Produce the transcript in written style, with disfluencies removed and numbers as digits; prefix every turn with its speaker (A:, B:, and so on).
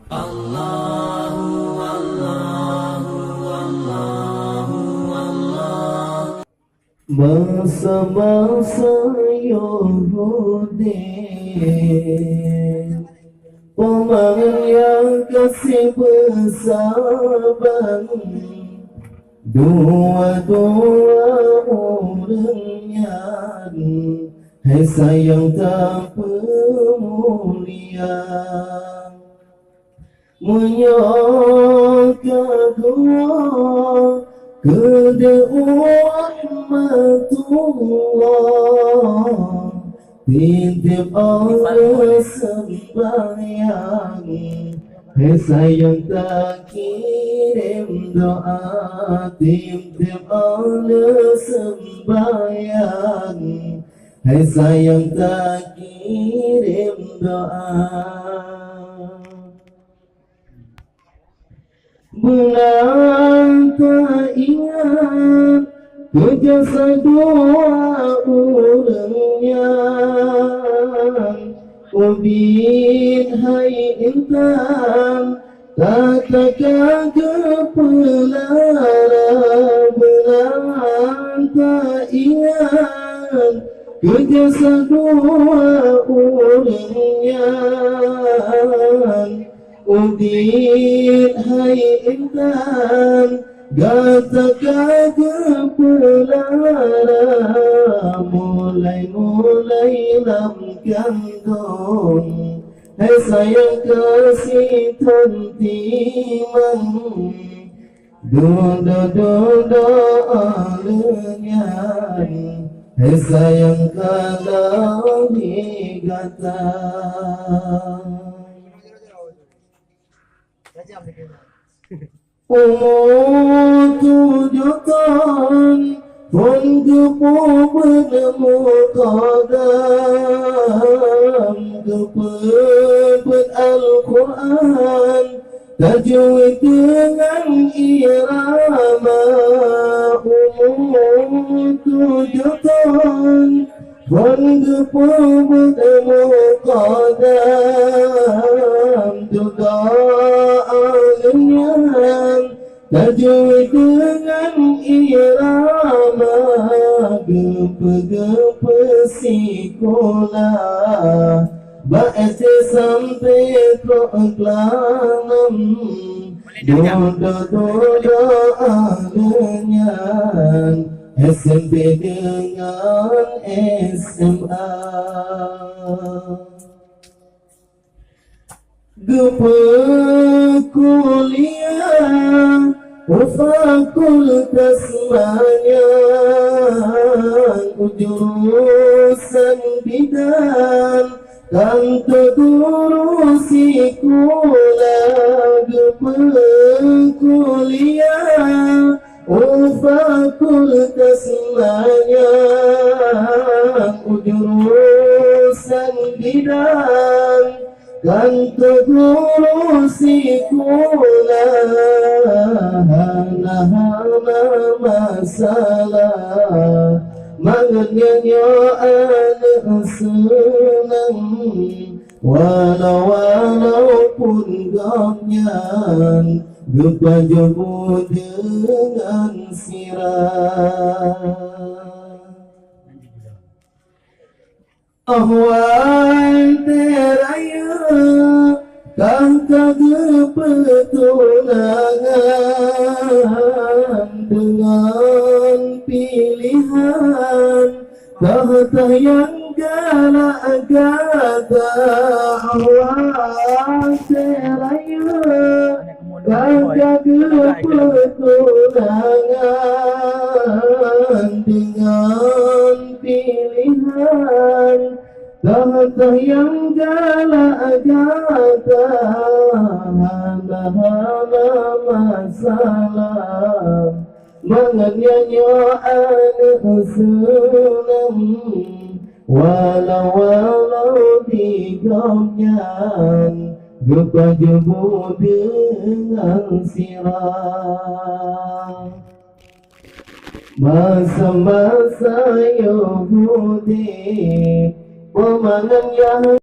A: Allahu Allahu Allahu Allah. Masa-masa Yahudi, pemangan yang kasih bersabar, dua-dua orangnya, hai sayang tak pemulia, menyangka dua kedua rahmatullah, titip Allah sembahyang, hai sayang tak kirim doa, titip Allah sembahyang, hai sayang tak kirim doa. Bulan tak ingat kejasa dua orangnya, ubin hai intan katakan kepelara. Bulan tak ingat kejasa dua orangnya, udin hai intan katakan kepelara. Mulai-mulai dalam kandung, hai sayang kasih tantiman, dodo alenyan, hai sayang kalau digatan. Umur 7 tahun pun kepo bertemu qadam, kepepet Al-Quran tajwid dengan irama. Umur 7 tahun pun kepo bertemu qadam, juga tajwid dengan irama. Gepe-gepe sekolah baca sampai proklamam, dodo alenyan, SMP dengan SMA. Gepe kuliah fakultas banyak, jurusan bidang kan terguru sekolah. Gepe kuliah fakultas banyak, jurusan bidang kan terguru sekolah. Hana masalah mengenanya anak senang, walaupun gamyan gempa jemput dengan sirah. Ahwal teraya kata kepetunangan, dengan pilihan kata yang galak kata. Ahwal teraya kata kepetunangan, dengan pilihan kata yang galak kata. Hana masalah mengenanya anak senang, walau digamyan gempa jemput dengan sirah. Masa-masa Yahudi, pemangan yang